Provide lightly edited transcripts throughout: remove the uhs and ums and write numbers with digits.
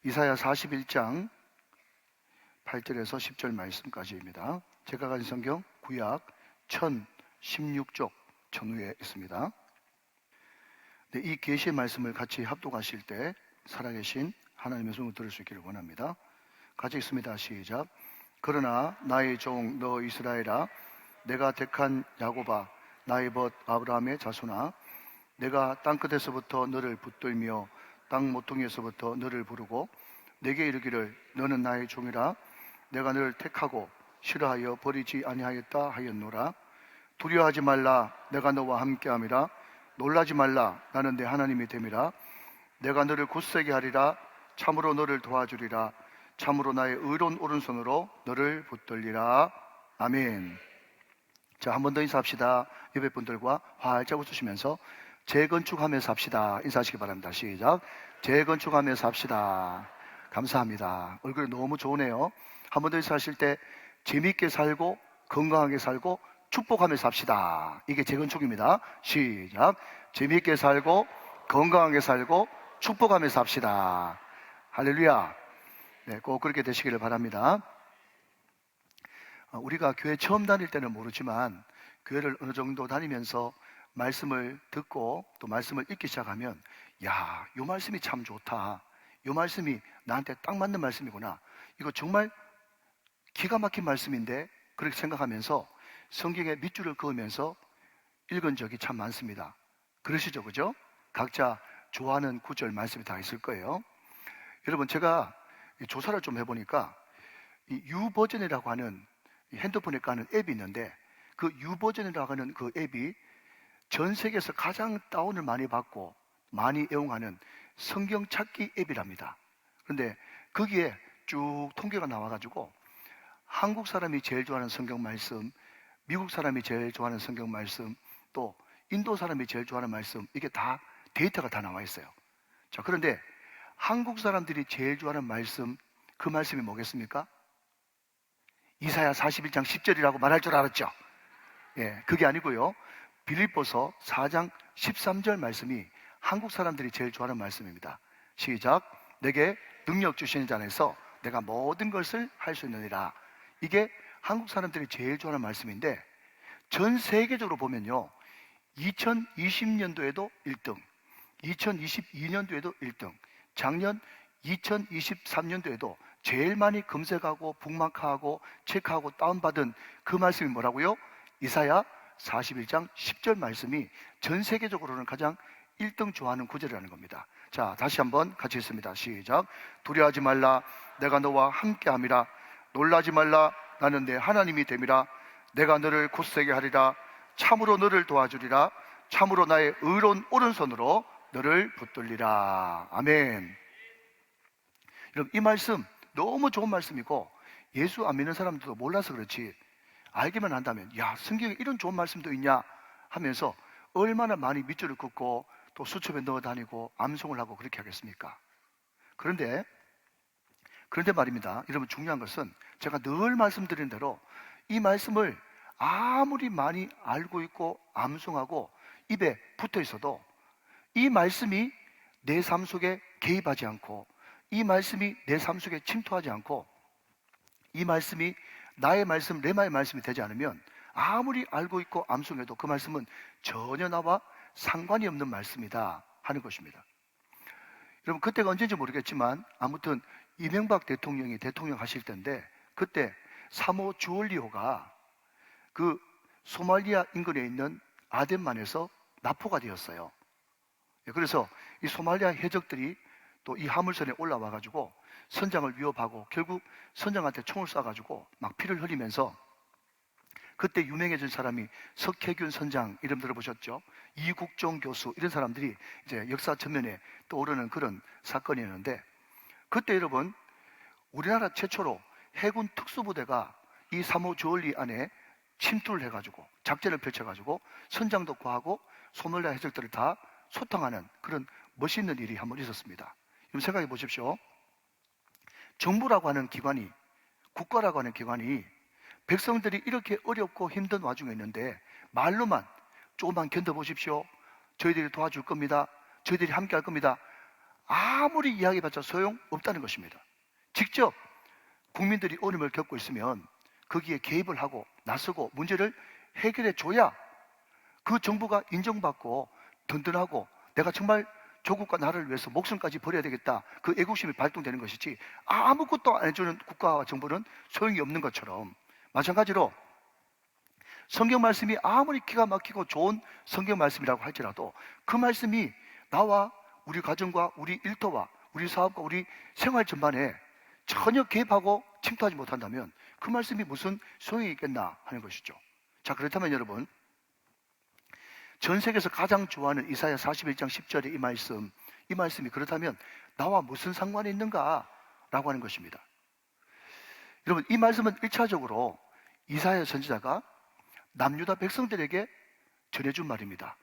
이사야 41장 8절에서 10절 말씀까지입니다. 제가 가진 성경 구약 1016쪽 전후에 있습니다. 이 계시의 말씀을 같이 합독하실 때 살아계신 하나님의 손을 들을 수 있기를 원합니다. 같이 있습니다. 시작. 그러나 나의 종 너 이스라엘아, 내가 택한 야곱아, 나의 벗 아브라함의 자손아, 내가 땅끝에서부터 너를 붙들며 땅 모퉁이에서부터 너를 부르고 내게 이르기를 너는 나의 종이라. 내가 너를 택하고 싫어하여 버리지 아니하였다 하였노라. 두려워하지 말라, 내가 너와 함께함이라. 놀라지 말라, 나는 내 하나님이 됨이라. 내가 너를 굳세게 하리라. 참으로 너를 도와주리라. 참으로 나의 의로운 오른손으로 너를 붙들리라. 아멘. 자, 한 번 더 인사합시다. 옆에 분들과 활짝 웃으시면서 재건축하면서 합시다. 인사하시기 바랍니다. 시작. 재건축하면서 합시다. 감사합니다. 얼굴이 너무 좋으네요. 한 번 더 인사하실 때 재미있게 살고 건강하게 살고 축복하면서 합시다. 이게 재건축입니다. 시작. 재미있게 살고 건강하게 살고 축복하면서 합시다. 할렐루야. 네, 꼭 그렇게 되시기를 바랍니다. 우리가 교회 처음 다닐 때는 모르지만 교회를 어느 정도 다니면서 말씀을 듣고 또 말씀을 읽기 시작하면 야, 이 말씀이 참 좋다. 이 말씀이 나한테 딱 맞는 말씀이구나. 이거 정말 기가 막힌 말씀인데, 그렇게 생각하면서 성경에 밑줄을 그으면서 읽은 적이 참 많습니다. 그러시죠, 그죠? 각자 좋아하는 구절 말씀이 다 있을 거예요. 여러분, 제가 조사를 좀 해보니까 이 유버전이라고 하는 핸드폰에 까는 앱이 있는데, 그 유버전이라고 하는 그 앱이 전 세계에서 가장 다운을 많이 받고 많이 애용하는 성경 찾기 앱이랍니다. 그런데 거기에 쭉 통계가 나와가지고 한국 사람이 제일 좋아하는 성경 말씀, 미국 사람이 제일 좋아하는 성경 말씀, 또 인도 사람이 제일 좋아하는 말씀, 이게 다 데이터가 다 나와 있어요. 자, 그런데 한국 사람들이 제일 좋아하는 말씀, 그 말씀이 뭐겠습니까? 이사야 41장 10절이라고 말할 줄 알았죠? 예, 그게 아니고요. 빌립보서 4장 13절 말씀이 한국 사람들이 제일 좋아하는 말씀입니다. 시작. 내게 능력 주시는 자 안에서 내가 모든 것을 할 수 있느니라. 이게 한국 사람들이 제일 좋아하는 말씀인데, 전 세계적으로 보면요, 2020년도에도 1등, 2022년도에도 1등, 작년 2023년도에도 제일 많이 검색하고 북마크하고 체크하고 다운받은 그 말씀이 뭐라고요? 이사야 41장 10절 말씀이 전 세계적으로는 가장 1등 좋아하는 구절이라는 겁니다. 자, 다시 한번 같이 읽습니다. 시작. 두려워하지 말라, 내가 너와 함께함이라. 놀라지 말라, 나는 내 하나님이 됨이라. 내가 너를 굳세게 하리라. 참으로 너를 도와주리라. 참으로 나의 의로운 오른손으로 너를 붙들리라. 아멘. 여러분, 이 말씀 너무 좋은 말씀이고 예수 안 믿는 사람들도 몰라서 그렇지, 알기만 한다면 야, 성경에 이런 좋은 말씀도 있냐 하면서 얼마나 많이 밑줄을 긋고 또 수첩에 넣어 다니고 암송을 하고 그렇게 하겠습니까? 그런데 말입니다. 여러분, 중요한 것은 제가 늘 말씀드린 대로 이 말씀을 아무리 많이 알고 있고 암송하고 입에 붙어 있어도 이 말씀이 내 삶 속에 개입하지 않고, 이 말씀이 내 삶 속에 침투하지 않고, 이 말씀이 나의 말씀, 레마의 말씀이 되지 않으면 아무리 알고 있고 암송해도 그 말씀은 전혀 나와 상관이 없는 말씀이다 하는 것입니다. 여러분, 그때가 언제인지 모르겠지만 아무튼 이명박 대통령이 대통령 하실 때인데, 그때 사모 주얼리호가 그 소말리아 인근에 있는 아덴만에서 납포가 되었어요. 그래서 이 소말리아 해적들이 또 이 화물선에 올라와 가지고 선장을 위협하고 결국 선장한테 총을 쏴가지고 막 피를 흘리면서, 그때 유명해진 사람이 석혜균 선장 이름 들어보셨죠? 이국종 교수, 이런 사람들이 이제 역사 전면에 떠오르는 그런 사건이었는데, 그때 여러분, 우리나라 최초로 해군 특수부대가 이 사모 주얼리 안에 침투를 해가지고 작전을 펼쳐가지고 선장도 구하고 소말리아 해적들을 다 소탕하는 그런 멋있는 일이 한번 있었습니다. 그럼 생각해 보십시오. 정부라고 하는 기관이, 국가라고 하는 기관이 백성들이 이렇게 어렵고 힘든 와중에 있는데 말로만 조금만 견뎌보십시오, 저희들이 도와줄 겁니다, 저희들이 함께 할 겁니다, 아무리 이야기해봤자 소용없다는 것입니다. 직접 국민들이 어려움을 겪고 있으면 거기에 개입을 하고 나서고 문제를 해결해 줘야 그 정부가 인정받고 든든하고 내가 정말 조국과 나라를 위해서 목숨까지 버려야 되겠다, 그 애국심이 발동되는 것이지, 아무것도 안 해주는 국가와 정부는 소용이 없는 것처럼, 마찬가지로 성경 말씀이 아무리 기가 막히고 좋은 성경 말씀이라고 할지라도 그 말씀이 나와 우리 가정과 우리 일터와 우리 사업과 우리 생활 전반에 전혀 개입하고 침투하지 못한다면 그 말씀이 무슨 소용이 있겠나 하는 것이죠. 자, 그렇다면 여러분, 전 세계에서 가장 좋아하는 이사야 41장 10절의 이 말씀이 그렇다면 나와 무슨 상관이 있는가 라고 하는 것입니다. 여러분, 이 말씀은 1차적으로 이사야 선지자가 남유다 백성들에게 전해준 말입니다.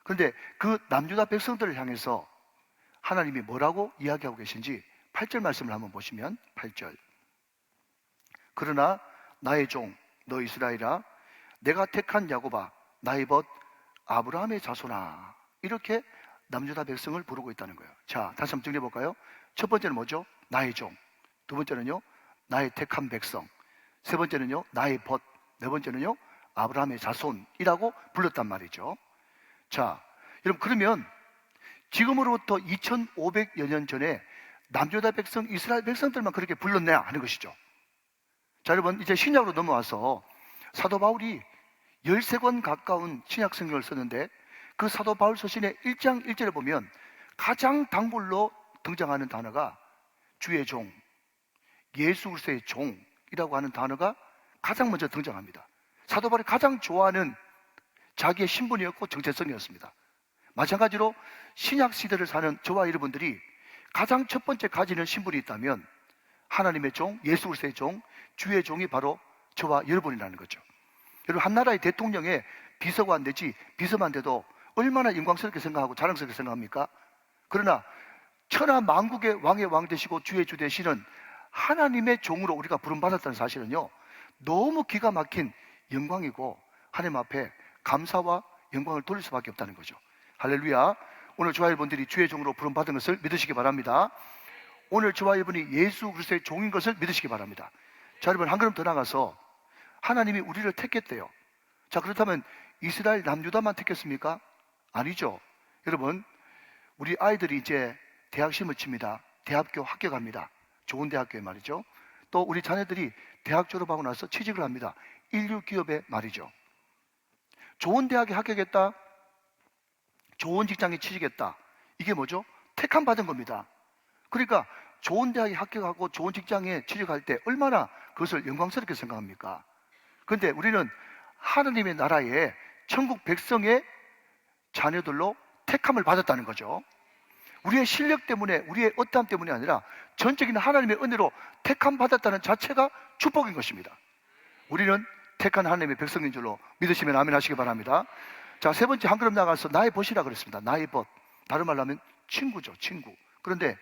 그런데 그 남유다 백성들을 향해서 하나님이 뭐라고 이야기하고 계신지 8절 말씀을 한번 보시면, 8절, 그러나 나의 종 너 이스라엘아, 내가 택한 야곱아, 나의 벗 아브라함의 자손아, 이렇게 남유다 백성을 부르고 있다는 거예요. 자, 다시 한번 정리해 볼까요? 첫 번째는 뭐죠? 나의 종. 두 번째는요, 나의 택한 백성. 세 번째는요, 나의 벗. 네 번째는요, 아브라함의 자손이라고 불렀단 말이죠. 자, 여러분, 그러면 지금으로부터 2500여 년 전에 남유다 백성, 이스라엘 백성들만 그렇게 불렀냐 하는 것이죠. 자, 여러분, 이제 신약으로 넘어와서 사도 바울이 13권 가까운 신약 성경을 썼는데 그 사도 바울 서신의 1장 1절에 보면 가장 단골로 등장하는 단어가 주의 종, 예수 그리스도의 종이라고 하는 단어가 가장 먼저 등장합니다. 사도 바울이 가장 좋아하는 자기의 신분이었고 정체성이었습니다. 마찬가지로 신약 시대를 사는 저와 여러분들이 가장 첫 번째 가지는 신분이 있다면 하나님의 종, 예수 그리스도의 종, 주의 종이 바로 저와 여러분이라는 거죠. 여러분, 한 나라의 대통령의 비서관 내지 비서만 돼도 얼마나 영광스럽게 생각하고 자랑스럽게 생각합니까? 그러나 천하 만국의 왕의 왕 되시고 주의 주 되시는 하나님의 종으로 우리가 부름받았다는 사실은요, 너무 기가 막힌 영광이고 하나님 앞에 감사와 영광을 돌릴 수밖에 없다는 거죠. 할렐루야. 오늘 저와 여러분들이 주의 종으로 부름받은 것을 믿으시기 바랍니다. 오늘 저와 여러분이 예수 그리스도의 종인 것을 믿으시기 바랍니다. 자, 여러분, 한 걸음 더 나가서 하나님이 우리를 택했대요. 자, 그렇다면 이스라엘 남유다만 택했습니까? 아니죠. 여러분, 우리 아이들이 이제 대학 시험을 칩니다. 대학교 합격합니다. 좋은 대학교에 말이죠. 또 우리 자녀들이 대학 졸업하고 나서 취직을 합니다. 인류 기업에 말이죠. 좋은 대학에 합격했다, 좋은 직장에 취직했다, 이게 뭐죠? 택함 받은 겁니다. 그러니까 좋은 대학에 합격하고 좋은 직장에 취직할 때 얼마나 그것을 영광스럽게 생각합니까? 그런데 우리는 하나님의 나라에 천국 백성의 자녀들로 택함을 받았다는 거죠. 우리의 실력 때문에, 우리의 어떠함 때문이 아니라 전적인 하나님의 은혜로 택함 받았다는 자체가 축복인 것입니다. 우리는 택한 하나님의 백성인 줄로 믿으시면 아멘 하시기 바랍니다. 자, 세 번째, 한 걸음 나가서 나의 벗이라 그랬습니다. 나의 벗. 다른 말로 하면 친구죠, 친구. 그런데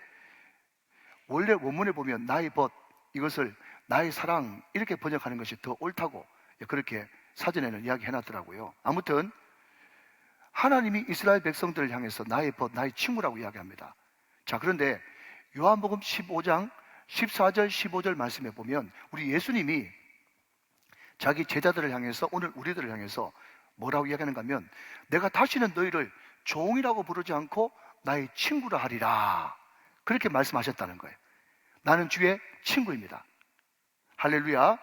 원래 원문에 보면 나의 벗, 이것을 나의 사랑, 이렇게 번역하는 것이 더 옳다고 그렇게 사전에는 이야기해 놨더라고요. 아무튼 하나님이 이스라엘 백성들을 향해서 나의 벗, 나의 친구라고 이야기합니다. 자, 그런데 요한복음 15장 14절 15절 말씀에 보면 우리 예수님이 자기 제자들을 향해서, 오늘 우리들을 향해서 뭐라고 이야기하는가 하면, 내가 다시는 너희를 종이라고 부르지 않고 나의 친구라 하리라, 그렇게 말씀하셨다는 거예요. 나는 주의 친구입니다. 할렐루야.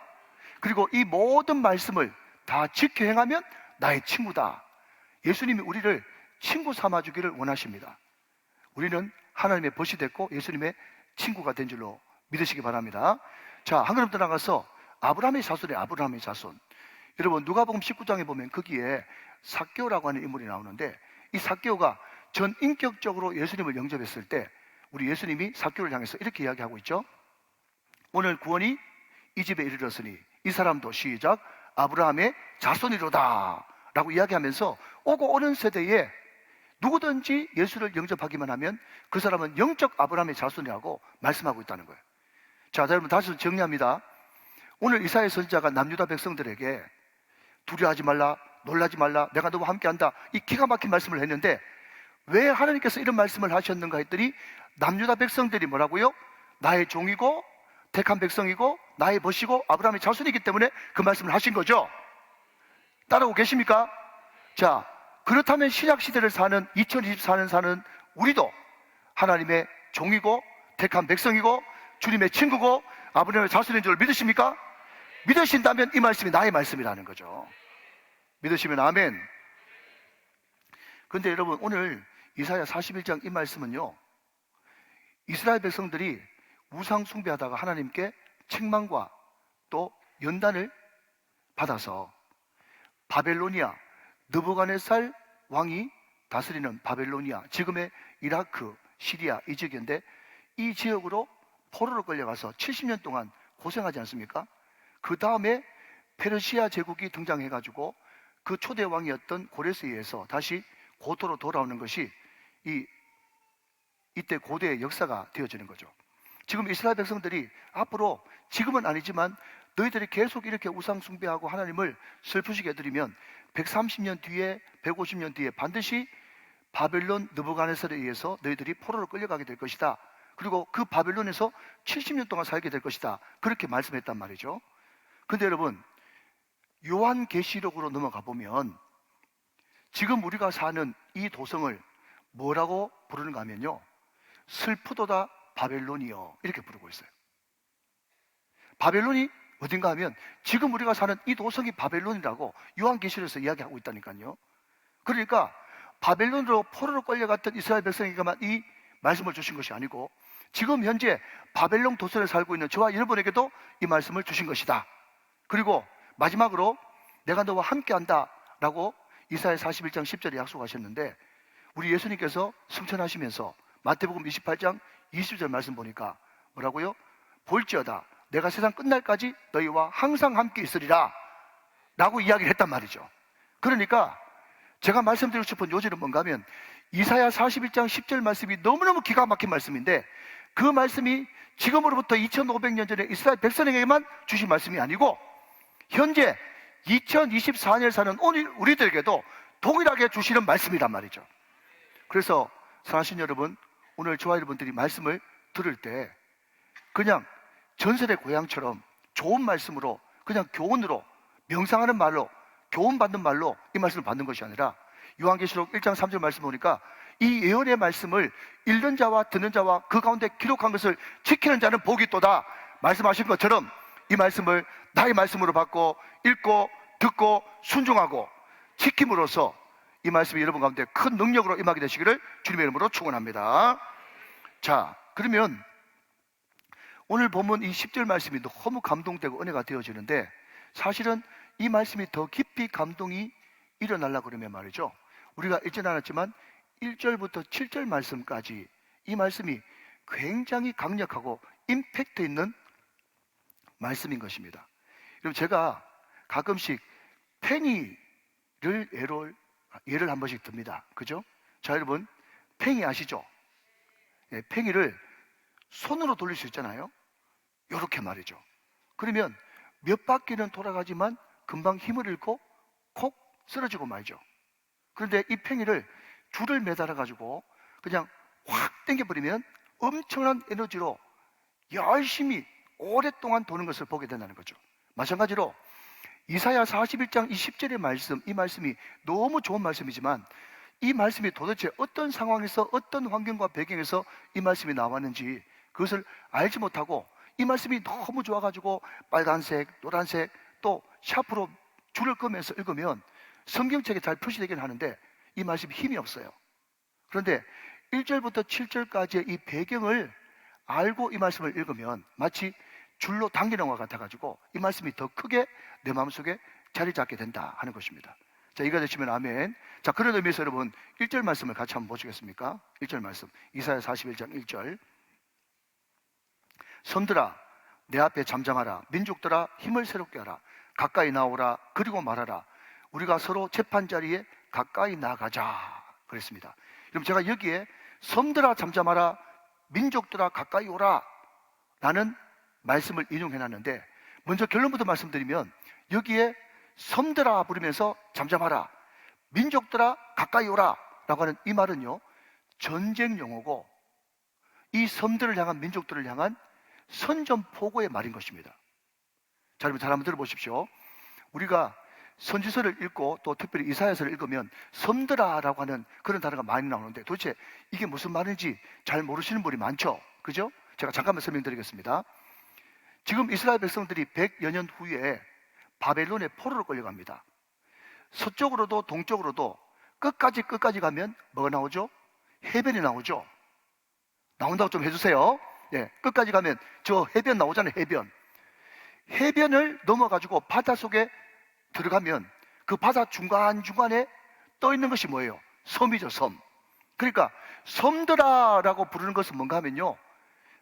그리고 이 모든 말씀을 다 지켜 행하면 나의 친구다. 예수님이 우리를 친구 삼아주기를 원하십니다. 우리는 하나님의 벗이 됐고 예수님의 친구가 된 줄로 믿으시기 바랍니다. 자, 한 걸음 더 나가서 아브라함의 자손이에요. 아브라함의 자손. 여러분, 누가복음 19장에 보면 거기에 삭개오라고 하는 인물이 나오는데, 이 삭개오가 전 인격적으로 예수님을 영접했을 때 우리 예수님이 삭개오를 향해서 이렇게 이야기하고 있죠. 오늘 구원이 이 집에 이르렀으니 이 사람도 시작 아브라함의 자손이로다 라고 이야기하면서 오고 오는 세대에 누구든지 예수를 영접하기만 하면 그 사람은 영적 아브라함의 자손이라고 말씀하고 있다는 거예요. 자, 여러분, 다시 정리합니다. 오늘 이사야 선지자가 남유다 백성들에게 두려워하지 말라, 놀라지 말라, 내가 너와 함께한다, 이 기가 막힌 말씀을 했는데 왜 하나님께서 이런 말씀을 하셨는가 했더니 남유다 백성들이 뭐라고요? 나의 종이고 택한 백성이고 나의 벗이고 아브라함의 자손이기 때문에 그 말씀을 하신 거죠. 따라오고 계십니까? 자, 그렇다면 신약시대를 사는 2024년 사는 우리도 하나님의 종이고 택한 백성이고 주님의 친구고 아브라함의 자손인 줄 믿으십니까? 믿으신다면 이 말씀이 나의 말씀이라는 거죠. 믿으시면 아멘. 그런데 여러분, 오늘 이사야 41장 이 말씀은요, 이스라엘 백성들이 우상 숭배하다가 하나님께 책망과 또 연단을 받아서 바벨로니아, 느부갓네살 왕이 다스리는 바벨로니아, 지금의 이라크, 시리아 이 지역인데, 이 지역으로 포로로 끌려가서 70년 동안 고생하지 않습니까? 그 다음에 페르시아 제국이 등장해가지고 그 초대 왕이었던 고레스에 의해서 다시 고토로 돌아오는 것이 이때 고대의 역사가 되어지는 거죠. 지금 이스라엘 백성들이 앞으로, 지금은 아니지만 너희들이 계속 이렇게 우상 숭배하고 하나님을 슬프시게 해드리면 130년 뒤에 150년 뒤에 반드시 바벨론 느부갓네살에 의해서 너희들이 포로로 끌려가게 될 것이다. 그리고 그 바벨론에서 70년 동안 살게 될 것이다. 그렇게 말씀했단 말이죠. 근데 여러분, 요한계시록으로 넘어가 보면 지금 우리가 사는 이 도성을 뭐라고 부르는가 하면요, 슬프도다 바벨론이요, 이렇게 부르고 있어요. 바벨론이 어딘가 하면 지금 우리가 사는 이 도성이 바벨론이라고 요한계시록에서 이야기하고 있다니까요. 그러니까 바벨론으로 포로로 끌려갔던 이스라엘 백성에게만 이 말씀을 주신 것이 아니고 지금 현재 바벨론 도성에 살고 있는 저와 여러분에게도 이 말씀을 주신 것이다. 그리고 마지막으로 내가 너와 함께한다 라고 이사야 41장 10절에 약속하셨는데, 우리 예수님께서 승천하시면서 마태복음 28장 20절 말씀 보니까 뭐라고요? 볼지어다 내가 세상 끝날까지 너희와 항상 함께 있으리라 라고 이야기를 했단 말이죠. 그러니까 제가 말씀드리고 싶은 요지는 뭔가 하면 이사야 41장 10절 말씀이 너무너무 기가 막힌 말씀인데, 그 말씀이 지금으로부터 2500년 전에 이스라엘 백성에게만 주신 말씀이 아니고 현재 2024년을 사는 오늘 우리들에게도 동일하게 주시는 말씀이란 말이죠. 그래서 사랑하신 여러분, 오늘 저와 여러분들이 말씀을 들을 때 그냥 전설의 고향처럼 좋은 말씀으로, 그냥 교훈으로, 명상하는 말로, 교훈받는 말로 이 말씀을 받는 것이 아니라 요한계시록 1장 3절 말씀 보니까 이 예언의 말씀을 읽는 자와 듣는 자와 그 가운데 기록한 것을 지키는 자는 복이 있도다 말씀하신 것처럼 이 말씀을 나의 말씀으로 받고 읽고 듣고 순종하고 지킴으로써 이 말씀이 여러분 가운데 큰 능력으로 임하게 되시기를 주님의 이름으로 축원합니다. 자, 그러면 오늘 본문 이 10절 말씀이 너무 감동되고 은혜가 되어지는데, 사실은 이 말씀이 더 깊이 감동이 일어나려고 그러면 말이죠, 우리가 읽지는 않았지만 1절부터 7절 말씀까지 이 말씀이 굉장히 강력하고 임팩트 있는 말씀인 것입니다. 그럼 제가 가끔씩 팽이를 예를 한 번씩 듭니다. 그죠? 자, 여러분, 팽이 아시죠? 예, 팽이를 손으로 돌릴 수 있잖아요. 이렇게 말이죠. 그러면 몇 바퀴는 돌아가지만 금방 힘을 잃고 콕 쓰러지고 말죠. 그런데 이 팽이를 줄을 매달아 가지고 그냥 확 당겨버리면 엄청난 에너지로 열심히 오랫동안 도는 것을 보게 된다는 거죠. 마찬가지로 이사야 41장 20절의 말씀, 이 말씀이 너무 좋은 말씀이지만 이 말씀이 도대체 어떤 상황에서 어떤 환경과 배경에서 이 말씀이 나왔는지 그것을 알지 못하고 이 말씀이 너무 좋아가지고 빨간색, 노란색 또 샤프로 줄을 끄면서 읽으면 성경책에 잘 표시되긴 하는데 이 말씀이 힘이 없어요. 그런데 1절부터 7절까지의 이 배경을 알고 이 말씀을 읽으면 마치 줄로 당기는 것 같아가지고 이 말씀이 더 크게 내 마음속에 자리 잡게 된다 하는 것입니다. 자, 이거 되시면 아멘. 자, 그런 의미에서 여러분 1절 말씀을 같이 한번 보시겠습니까? 1절 말씀, 이사야 41장 1절. 섬들아 내 앞에 잠잠하라. 민족들아 힘을 새롭게 하라. 가까이 나오라. 그리고 말하라. 우리가 서로 재판자리에 가까이 나가자 그랬습니다. 그럼 제가 여기에 섬들아 잠잠하라, 민족들아 가까이 오라 라는 말씀을 인용해놨는데, 먼저 결론부터 말씀드리면 여기에 섬들아 부르면서 잠잠하라, 민족들아 가까이 오라 라고 하는 이 말은요, 전쟁 용어고 이 섬들을 향한 민족들을 향한 선전포고의 말인 것입니다. 자, 여러분 잘 한번 들어보십시오. 우리가 선지서를 읽고 또 특별히 이사야서를 읽으면 섬들아라고 하는 그런 단어가 많이 나오는데 도대체 이게 무슨 말인지 잘 모르시는 분이 많죠. 그죠? 제가 잠깐만 설명드리겠습니다. 지금 이스라엘 백성들이 100여 년 후에 바벨론의 포로로 끌려갑니다. 서쪽으로도 동쪽으로도 끝까지 가면 뭐가 나오죠? 해변이 나오죠. 나온다고 좀 해주세요. 예, 끝까지 가면 저 해변 나오잖아요. 해변을 넘어가지고 바다 속에 들어가면 그 바다 중간중간에 떠 있는 것이 뭐예요? 섬이죠, 섬. 그러니까 섬들아라고 부르는 것은 뭔가 하면요,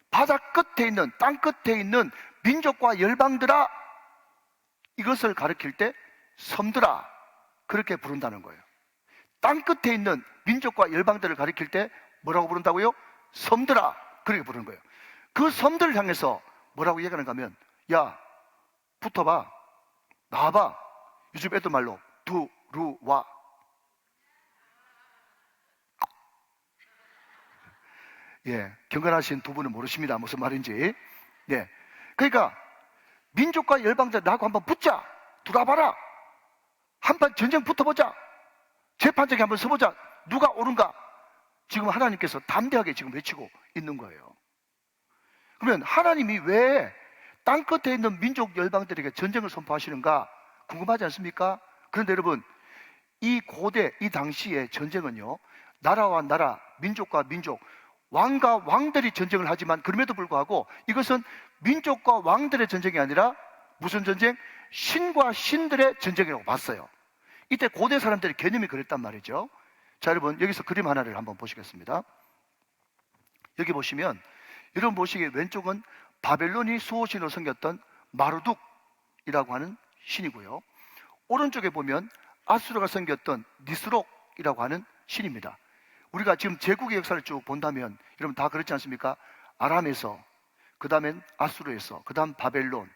바다 끝에 있는, 땅 끝에 있는 민족과 열방들아, 이것을 가리킬 때 섬들아 그렇게 부른다는 거예요. 땅 끝에 있는 민족과 열방들을 가리킬 때 뭐라고 부른다고요? 섬들아 그렇게 부르는 거예요. 그 섬들을 향해서 뭐라고 얘기하는가 하면, 야 붙어봐, 나와봐. 요즘 애들 말로 두루와. 예, 경건하신 두 분은 모르십니다, 무슨 말인지. 예, 그러니까 민족과 열방들 나하고 한번 붙자, 들어와봐라, 한판 전쟁 붙어보자, 재판장에 한번 서보자, 누가 옳은가. 지금 하나님께서 담대하게 지금 외치고 있는 거예요. 그러면 하나님이 왜 땅끝에 있는 민족 열방들에게 전쟁을 선포하시는가 궁금하지 않습니까? 그런데 여러분, 이 고대, 이 당시의 전쟁은요, 나라와 나라, 민족과 민족, 왕과 왕들이 전쟁을 하지만 그럼에도 불구하고 이것은 민족과 왕들의 전쟁이 아니라 무슨 전쟁? 신과 신들의 전쟁이라고 봤어요. 이때 고대 사람들의 개념이 그랬단 말이죠. 자, 여러분 여기서 그림 하나를 한번 보시겠습니다. 여기 보시면, 여러분 보시기에 왼쪽은 바벨론이 수호신으로 섬겼던 마르둑이라고 하는 신이고요, 오른쪽에 보면 아수르가 섬겼던 니스록이라고 하는 신입니다. 우리가 지금 제국의 역사를 쭉 본다면 여러분 다 그렇지 않습니까? 아람에서, 그 다음엔 아수르에서, 그 다음 바벨론,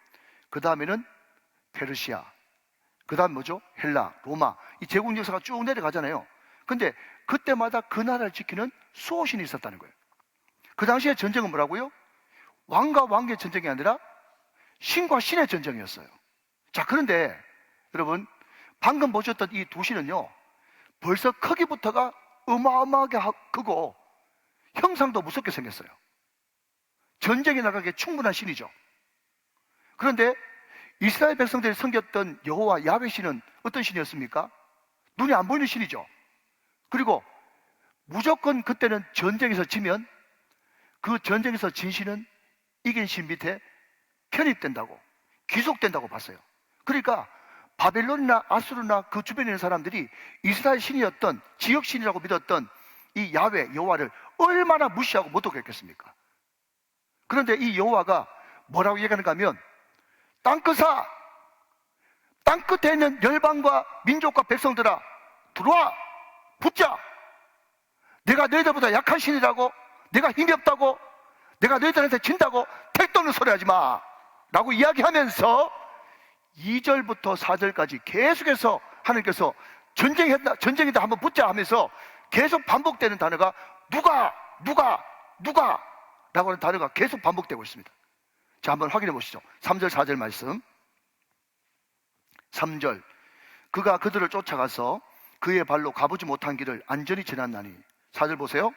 그 다음에는 페르시아, 그 다음 뭐죠? 헬라, 로마. 이 제국 역사가 쭉 내려가잖아요. 근데 그때마다 그 나라를 지키는 수호신이 있었다는 거예요. 그 당시에 전쟁은 뭐라고요? 왕과 왕의 전쟁이 아니라 신과 신의 전쟁이었어요. 자, 그런데 여러분 방금 보셨던 이 두 신은요, 벌써 크기부터가 어마어마하게 크고 형상도 무섭게 생겼어요. 전쟁에 나가기에 충분한 신이죠. 그런데 이스라엘 백성들이 섬겼던 여호와 야훼 신은 어떤 신이었습니까? 눈이 안 보이는 신이죠. 그리고 무조건 그때는 전쟁에서 지면 그 전쟁에서 진 신은 이긴 신 밑에 편입된다고, 귀속된다고 봤어요. 그러니까 바벨론이나 아수르나 그 주변에 있는 사람들이 이스라엘 신이었던, 지역 신이라고 믿었던 이 야훼, 여호와를 얼마나 무시하고 모독했겠습니까? 그런데 이 여호와가 뭐라고 얘기하는가 하면, 땅끝아, 땅끝에 있는 열방과 민족과 백성들아, 들어와, 붙자. 내가 너희들보다 약한 신이라고, 내가 힘이 없다고, 내가 너희들한테 진다고 택도 없는 소리 하지 마 라고 이야기하면서 2절부터 4절까지 계속해서 하나님께서 전쟁이다 한번 붙자 하면서 계속 반복되는 단어가 누가 라고 하는 단어가 계속 반복되고 있습니다. 자, 한번 확인해 보시죠. 3절 4절 말씀. 3절, 그가 그들을 쫓아가서 그의 발로 가보지 못한 길을 안전히 지났나니. 4절 보세요.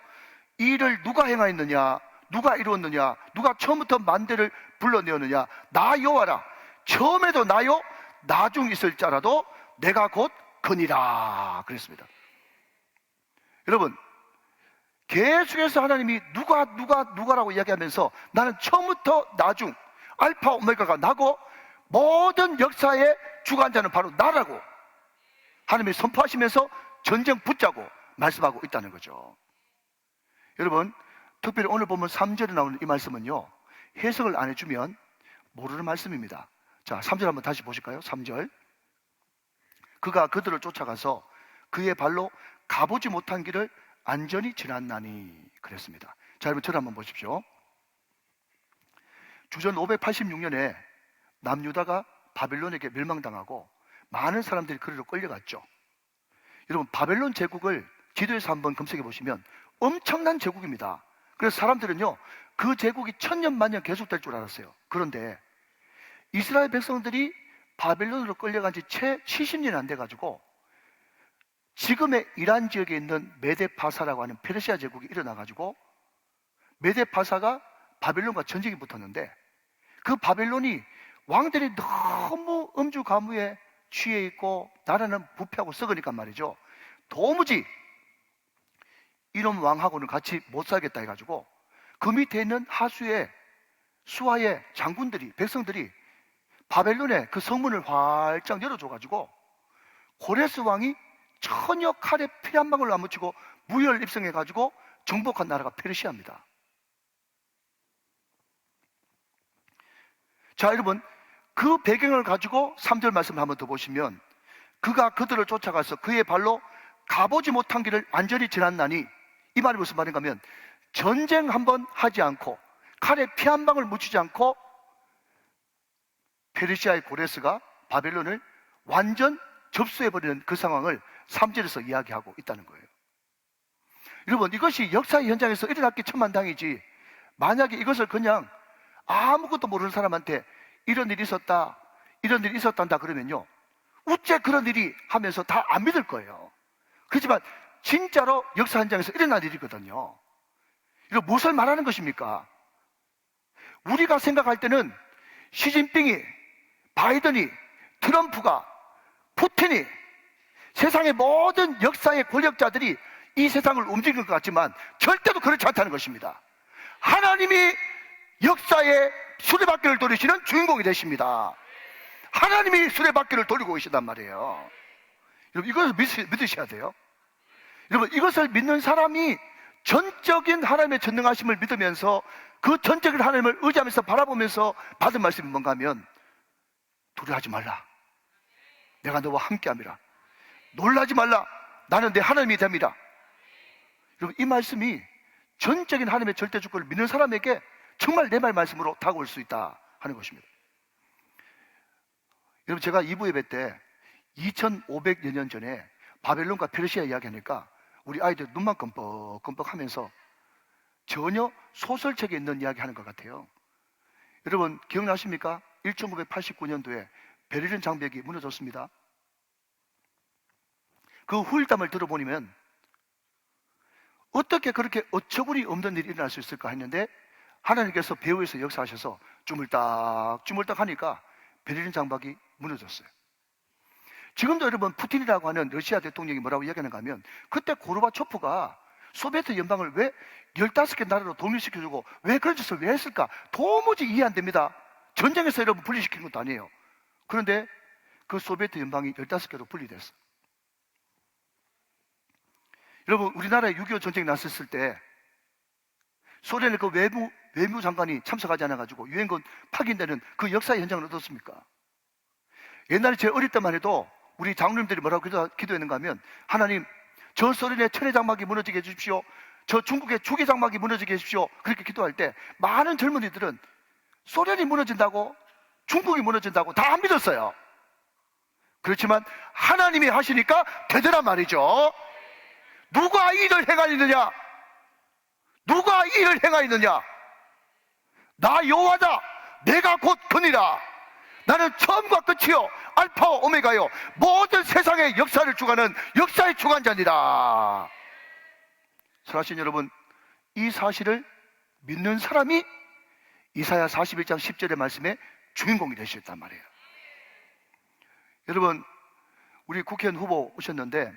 이 일을 누가 행하였느냐, 누가 이루었느냐, 누가 처음부터 만대를 불러내었느냐. 나 여호와라. 처음에도 나요, 나중 있을 자라도 내가 곧 그니라 그랬습니다. 여러분, 계속해서 하나님이 누가라고 이야기하면서 나는 처음부터 나중, 알파 오메가가 나고 모든 역사의 주관자는 바로 나라고 하나님이 선포하시면서 전쟁 붙자고 말씀하고 있다는 거죠. 여러분, 특별히 오늘 보면 3절에 나오는 이 말씀은요, 해석을 안 해주면 모르는 말씀입니다. 자, 3절 한번 다시 보실까요? 3절, 그가 그들을 쫓아가서 그의 발로 가보지 못한 길을 안전히 지났나니 그랬습니다. 자, 여러분 저를 한번 보십시오. 주전 586년에 남유다가 바벨론에게 멸망당하고 많은 사람들이 그리로 끌려갔죠. 여러분, 바벨론 제국을 지도에서 한번 검색해 보시면 엄청난 제국입니다. 그래서 사람들은요, 그 제국이 천년 만년 계속될 줄 알았어요. 그런데 이스라엘 백성들이 바벨론으로 끌려간 지 채 70년이 안 돼가지고 지금의 이란 지역에 있는 메데파사라고 하는 페르시아 제국이 일어나가지고 메데파사가 바벨론과 전쟁이 붙었는데, 그 바벨론이 왕들이 너무 음주가무에 취해 있고 나라는 부패하고 썩으니까 말이죠, 도무지 이놈 왕하고는 같이 못 살겠다 해가지고 그 밑에 있는 하수의 수하의 장군들이, 백성들이 바벨론의 그 성문을 활짝 열어줘가지고 고레스 왕이 전혀 칼에 피 한 방울 안 묻히고 무혈 입성해가지고 정복한 나라가 페르시아입니다. 자, 여러분, 그 배경을 가지고 3절 말씀을 한번 더 보시면, 그가 그들을 쫓아가서 그의 발로 가보지 못한 길을 안전히 지났나니, 이 말이 무슨 말인가 하면, 전쟁 한번 하지 않고 칼에 피 한 방울 묻히지 않고 페르시아의 고레스가 바벨론을 완전 접수해버리는 그 상황을 3절에서 이야기하고 있다는 거예요. 여러분, 이것이 역사의 현장에서 일어났기 천만다행이지, 만약에 이것을 그냥 아무것도 모르는 사람한테 이런 일이 있었다, 이런 일이 있었단다 그러면요, 어째 그런 일이 하면서 다 안 믿을 거예요. 그렇지만 진짜로 역사 현장에서 일어난 일이거든요. 이거 무엇을 말하는 것입니까? 우리가 생각할 때는 시진핑이, 바이든이, 트럼프가, 푸틴이, 세상의 모든 역사의 권력자들이 이 세상을 움직이는 것 같지만 절대로 그렇지 않다는 것입니다. 하나님이 역사의 수레바퀴를 돌리시는 주인공이 되십니다. 하나님이 수레바퀴를 돌리고 계시단 말이에요. 여러분, 이것을 믿으셔야 돼요. 여러분, 이것을 믿는 사람이 전적인 하나님의 전능하심을 믿으면서 그 전적인 하나님을 의지하면서 바라보면서 받은 말씀이 뭔가 하면, 두려워하지 말라, 내가 너와 함께함이라. 놀라지 말라, 나는 내 하나님이 됩니다. 여러분, 이 말씀이 전적인 하나님의 절대 주권을 믿는 사람에게 정말 내 말씀으로 다가올 수 있다 하는 것입니다. 여러분, 제가 2부 예배 때 2500여 년 전에 바벨론과 페르시아 이야기하니까 우리 아이들 눈만 끔뻑끔뻑 하면서 전혀 소설책에 있는 이야기 하는 것 같아요. 여러분, 기억나십니까? 1989년도에 베를린 장벽이 무너졌습니다. 그 후일담을 들어보면 어떻게 그렇게 어처구니 없는 일이 일어날 수 있을까 했는데, 하나님께서 배후에서 역사하셔서 주물딱 하니까 베를린 장벽이 무너졌어요. 지금도 여러분, 푸틴이라고 하는 러시아 대통령이 뭐라고 이야기하는가 하면, 그때 고르바초프가 소비에트 연방을 왜 15개 나라로 독립시켜주고 왜 그런 짓을 왜 했을까? 도무지 이해 안 됩니다. 전쟁에서 여러분 분리시킨 것도 아니에요. 그런데 그 소비에트 연방이 15개로 분리됐어요. 여러분, 우리나라에 6.25 전쟁이 났었을 때 소련의 그 외무 장관이 참석하지 않아가지고 유엔군 파견되는 그 역사의 현장을 어떻습니까? 옛날에 제 어릴 때만 해도 우리 장로님들이 뭐라고 기도했는가 하면, 하나님, 저 소련의 천의 장막이 무너지게 해주십시오, 저 중국의 주기 장막이 무너지게 해주십시오, 그렇게 기도할 때 많은 젊은이들은 소련이 무너진다고, 중국이 무너진다고 다 안 믿었어요. 그렇지만 하나님이 하시니까 되더란 말이죠. 누가 이 일을 행하였느냐? 누가 이 일을 행하였느냐? 나 여호와다, 내가 곧 그니라. 나는 처음과 끝이요 알파와 오메가요, 모든 세상의 역사를 주관하는 역사의 주관자니라. 사랑하시는 여러분, 이 사실을 믿는 사람이 이사야 41장 10절의 말씀에 주인공이 되셨단 말이에요. 여러분, 우리 국회의원 후보 오셨는데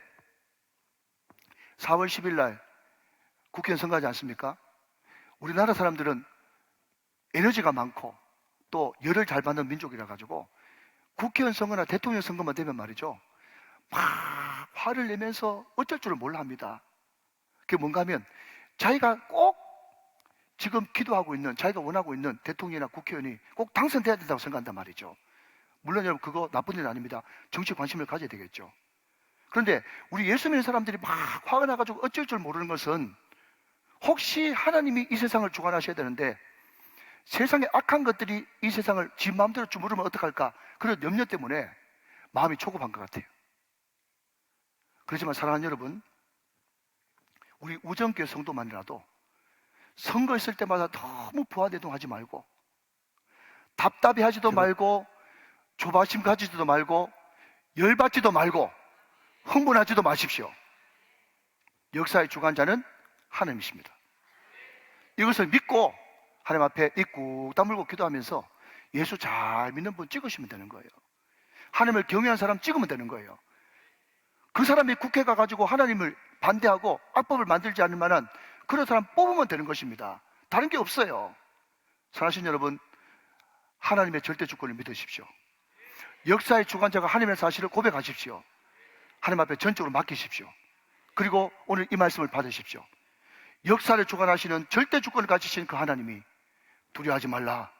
4월 10일 날 국회의원 선거하지 않습니까? 우리나라 사람들은 에너지가 많고 또 열을 잘 받는 민족이라 가지고 국회의원 선거나 대통령 선거만 되면 말이죠, 막 화를 내면서 어쩔 줄을 몰라 합니다. 그게 뭔가 하면, 자기가 꼭 지금 기도하고 있는, 자기가 원하고 있는 대통령이나 국회의원이 꼭 당선돼야 된다고 생각한단 말이죠. 물론 여러분, 그거 나쁜 일은 아닙니다. 정치 관심을 가져야 되겠죠. 그런데 우리 예수 믿는 사람들이 막 화가 나가지고 어쩔 줄 모르는 것은, 혹시 하나님이 이 세상을 주관하셔야 되는데 세상의 악한 것들이 이 세상을 지 마음대로 주무르면 어떡할까, 그런 염려 때문에 마음이 초급한 것 같아요. 그렇지만 사랑하는 여러분, 우리 우정교회 성도만이라도 선거 있을 때마다 너무 부하대동하지 말고, 답답해하지도 말고, 조바심 가지지도 말고, 열받지도 말고, 흥분하지도 마십시오. 역사의 주관자는 하나님이십니다. 이것을 믿고 하나님 앞에 입 꾹 다물고 기도하면서 예수 잘 믿는 분 찍으시면 되는 거예요. 하나님을 경외한 사람 찍으면 되는 거예요. 그 사람이 국회 가가지고 하나님을 반대하고 악법을 만들지 않을 만한 그런 사람 뽑으면 되는 것입니다. 다른 게 없어요. 사랑하신 여러분, 하나님의 절대 주권을 믿으십시오. 역사의 주관자가 하나님의 사실을 고백하십시오. 하나님 앞에 전적으로 맡기십시오. 그리고 오늘 이 말씀을 받으십시오. 역사를 주관하시는 절대 주권을 가지신 그 하나님이 두려워하지 말라,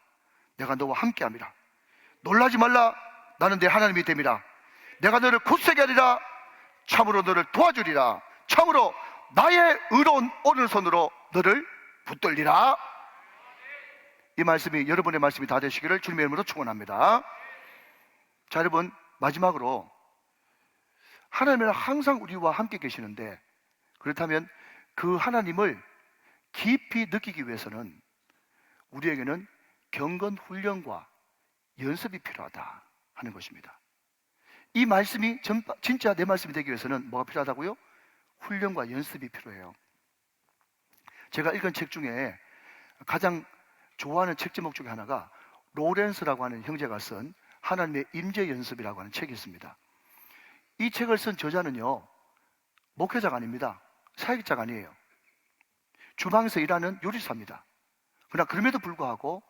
내가 너와 함께함이라. 놀라지 말라, 나는 내 하나님이 됨이라. 내가 너를 굳세게 하리라. 참으로 너를 도와주리라. 참으로 나의 의로운 오른손으로 너를 붙들리라. 이 말씀이 여러분의 말씀이 다 되시기를 주님의 이름으로 축원합니다. 자, 여러분, 마지막으로 하나님은 항상 우리와 함께 계시는데, 그렇다면 그 하나님을 깊이 느끼기 위해서는 우리에게는 경건 훈련과 연습이 필요하다 하는 것입니다. 이 말씀이 진짜 내 말씀이 되기 위해서는 뭐가 필요하다고요? 훈련과 연습이 필요해요. 제가 읽은 책 중에 가장 좋아하는 책 제목 중에 하나가 로렌스라고 하는 형제가 쓴 하나님의 임재 연습이라고 하는 책이 있습니다. 이 책을 쓴 저자는요, 목회자가 아닙니다. 사역자가 아니에요. 주방에서 일하는 요리사입니다. 그러나 그럼에도 불구하고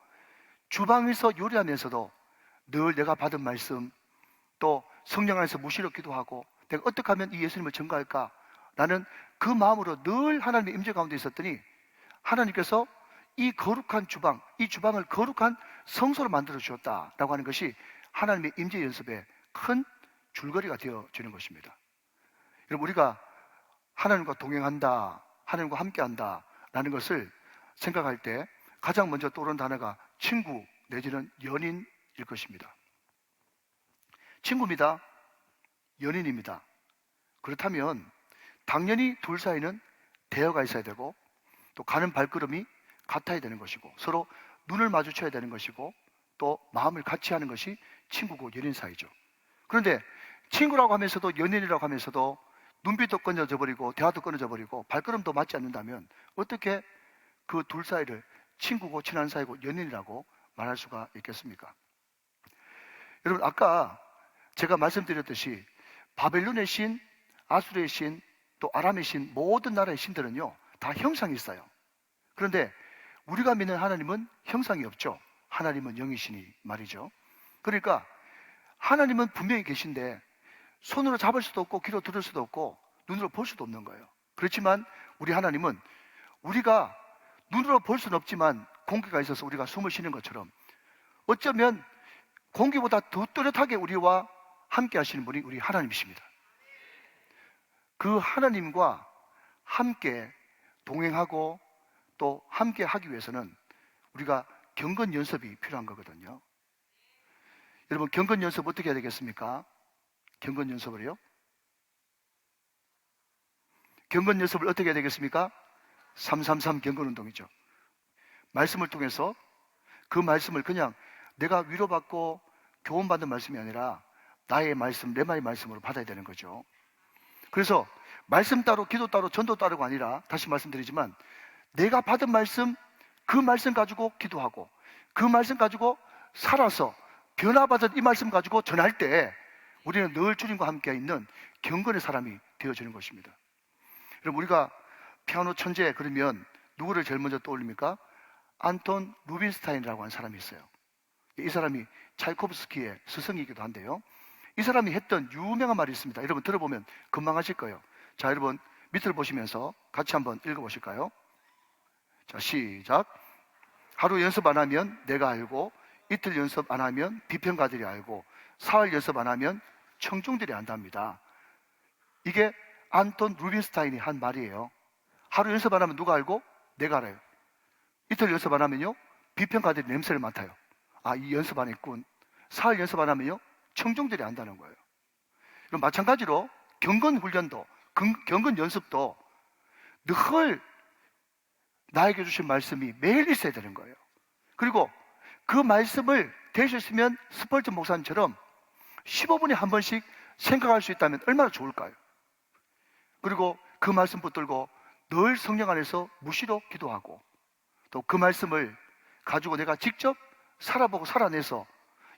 주방에서 요리하면서도 늘 내가 받은 말씀, 또 성령 안에서 무시로 기도하고 내가 어떻게 하면 이 예수님을 전가할까? 라는 그 마음으로 늘 하나님의 임재 가운데 있었더니 하나님께서 이 거룩한 주방, 이 주방을 거룩한 성소로 만들어 주었다라고 하는 것이 하나님의 임재 연습의 큰 줄거리가 되어지는 것입니다. 여러분, 우리가 하나님과 동행한다, 하나님과 함께한다 라는 것을 생각할 때 가장 먼저 떠오르는 단어가 친구 내지는 연인일 것입니다. 친구입니다. 연인입니다. 그렇다면 당연히 둘 사이는 대화가 있어야 되고, 또 가는 발걸음이 같아야 되는 것이고, 서로 눈을 마주쳐야 되는 것이고, 또 마음을 같이 하는 것이 친구고 연인 사이죠. 그런데 친구라고 하면서도 연인이라고 하면서도 눈빛도 끊어져 버리고 대화도 끊어져 버리고 발걸음도 맞지 않는다면 어떻게 그 둘 사이를 친구고 친한 사이고 연인이라고 말할 수가 있겠습니까? 여러분, 아까 제가 말씀드렸듯이 바벨론의 신, 아수르의 신, 또 아람의 신, 모든 나라의 신들은요 다 형상이 있어요. 그런데 우리가 믿는 하나님은 형상이 없죠. 하나님은 영이시니 말이죠. 그러니까 하나님은 분명히 계신데 손으로 잡을 수도 없고 귀로 들을 수도 없고 눈으로 볼 수도 없는 거예요. 그렇지만 우리 하나님은 우리가 눈으로 볼 수는 없지만 공기가 있어서 우리가 숨을 쉬는 것처럼 어쩌면 공기보다 더 뚜렷하게 우리와 함께 하시는 분이 우리 하나님이십니다. 그 하나님과 함께 동행하고 또 함께 하기 위해서는 우리가 경건 연습이 필요한 거거든요. 여러분, 경건 연습 어떻게 해야 되겠습니까? 경건 연습을요? 경건 연습을 어떻게 해야 되겠습니까? 333 경건 운동이죠. 말씀을 통해서 그 말씀을 그냥 내가 위로받고 교훈받는 말씀이 아니라 나의 말씀, 내 말의 말씀으로 받아야 되는 거죠. 그래서 말씀 따로, 기도 따로, 전도 따로가 아니라 다시 말씀드리지만 내가 받은 말씀, 그 말씀 가지고 기도하고 그 말씀 가지고 살아서 변화받은 이 말씀 가지고 전할 때 우리는 늘 주님과 함께 있는 경건의 사람이 되어지는 것입니다. 여러분, 우리가 피아노 천재 그러면 누구를 제일 먼저 떠올립니까? 안톤 루빈스타인이라고 하는 사람이 있어요. 이 사람이 차이코프스키의 스승이기도 한데요, 이 사람이 했던 유명한 말이 있습니다. 여러분 들어보면 금방 하실 거예요. 자, 여러분 밑을 보시면서 같이 한번 읽어보실까요? 자, 시작. 하루 연습 안 하면 내가 알고, 이틀 연습 안 하면 비평가들이 알고, 사흘 연습 안 하면 청중들이 안답니다. 이게 안톤 루빈스타인이 한 말이에요. 하루 연습 안 하면 누가 알고? 내가 알아요. 이틀 연습 안 하면요 비평가들이 냄새를 맡아요. 아, 이 연습 안 했군. 사흘 연습 안 하면요 청중들이 안다는 거예요. 그럼 마찬가지로 경건 훈련도, 경건 연습도 늘 나에게 주신 말씀이 매일 있어야 되는 거예요. 그리고 그 말씀을 되셨으면 스펄전 목사님처럼 15분에 한 번씩 생각할 수 있다면 얼마나 좋을까요? 그리고 그 말씀 붙들고 늘 성령 안에서 무시로 기도하고, 또 그 말씀을 가지고 내가 직접 살아보고 살아내서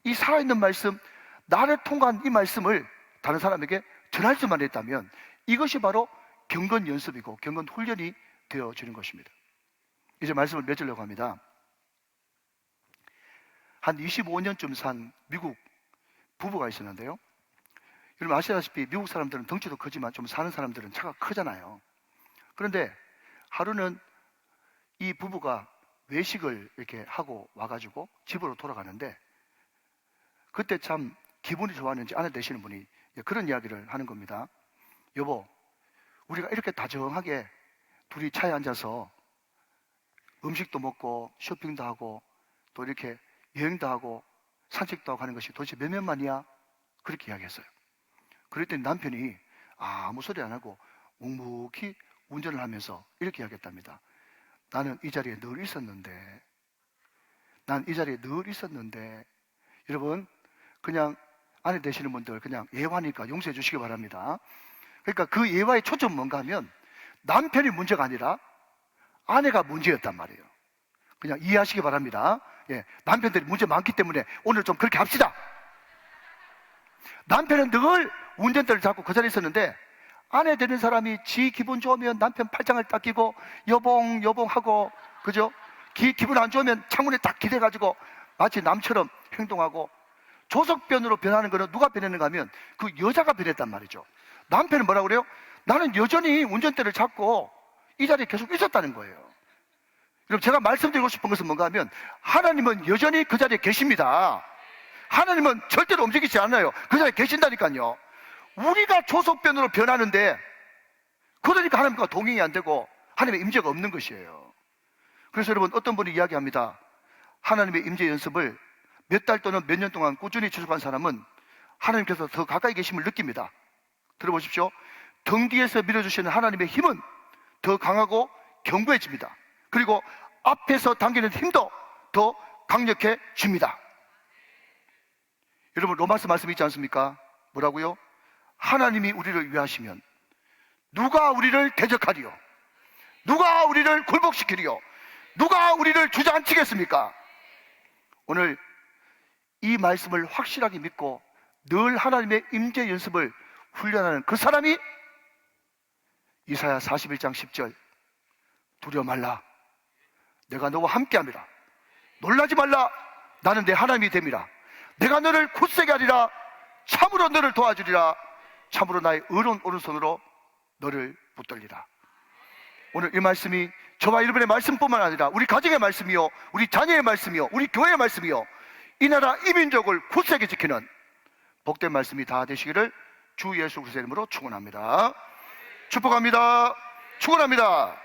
이 살아있는 말씀, 나를 통과한 이 말씀을 다른 사람에게 전할 수만 있다면 이것이 바로 경건 연습이고 경건 훈련이 되어지는 것입니다. 이제 말씀을 맺으려고 합니다. 한 25년쯤 산 미국 부부가 있었는데요. 여러분 아시다시피 미국 사람들은 덩치도 크지만 좀 사는 사람들은 차가 크잖아요. 그런데 하루는 이 부부가 외식을 이렇게 하고 와가지고 집으로 돌아가는데, 그때 참 기분이 좋았는지 아내 되시는 분이 그런 이야기를 하는 겁니다. 여보, 우리가 이렇게 다정하게 둘이 차에 앉아서 음식도 먹고 쇼핑도 하고 또 이렇게 여행도 하고 산책도 하고 하는 것이 도대체 몇 년만이야? 그렇게 이야기했어요. 그랬더니 남편이 아무 소리 안 하고 묵묵히 운전을 하면서 이렇게 이야기했답니다. 나는 이 자리에 늘 있었는데, 난 이 자리에 늘 있었는데. 여러분, 그냥 아내 되시는 분들 그냥 예화니까 용서해 주시기 바랍니다. 그러니까 그 예화의 초점은 뭔가 하면 남편이 문제가 아니라 아내가 문제였단 말이에요. 그냥 이해하시기 바랍니다. 예, 남편들이 문제 많기 때문에 오늘 좀 그렇게 합시다. 남편은 늘 운전대를 잡고 그 자리에 있었는데, 아내 되는 사람이 지 기분 좋으면 남편 팔짱을 딱 끼고 여봉 여봉 하고, 그죠? 기분 안 좋으면 창문에 딱 기대가지고 마치 남처럼 행동하고, 조석변으로 변하는 거는 누가 변했는가 하면 그 여자가 변했단 말이죠. 남편은 뭐라고 그래요? 나는 여전히 운전대를 잡고 이 자리에 계속 있었다는 거예요. 여러분, 제가 말씀드리고 싶은 것은 뭔가 하면 하나님은 여전히 그 자리에 계십니다. 하나님은 절대로 움직이지 않아요. 그 자리에 계신다니까요. 우리가 조석변으로 변하는데, 그러니까 하나님과 동행이 안 되고 하나님의 임재가 없는 것이에요. 그래서 여러분, 어떤 분이 이야기합니다. 하나님의 임재 연습을 몇 달 또는 몇 년 동안 꾸준히 지속한 사람은 하나님께서 더 가까이 계심을 느낍니다. 들어보십시오. 등 뒤에서 밀어주시는 하나님의 힘은 더 강하고 견고해집니다. 그리고 앞에서 당기는 힘도 더 강력해집니다. 여러분, 로마서 말씀 있지 않습니까? 뭐라고요? 하나님이 우리를 위하시면 누가 우리를 대적하리요? 누가 우리를 굴복시키리요? 누가 우리를 주저앉히겠습니까? 오늘 이 말씀을 확실하게 믿고 늘 하나님의 임재 연습을 훈련하는 그 사람이 이사야 41장 10절, 두려워 말라, 내가 너와 함께함이라. 놀라지 말라, 나는 내 하나님이 됨이라. 내가 너를 굳세게 하리라. 참으로 너를 도와주리라. 참으로 나의 의로운 오른손으로 너를 붙들리라. 오늘 이 말씀이 저와 여러분의 말씀뿐만 아니라 우리 가정의 말씀이요, 우리 자녀의 말씀이요, 우리 교회의 말씀이요, 이 나라 이 민족을 굳세게 지키는 복된 말씀이 다 되시기를 주 예수 그리스도의 이름으로 축원합니다. 축복합니다. 축원합니다.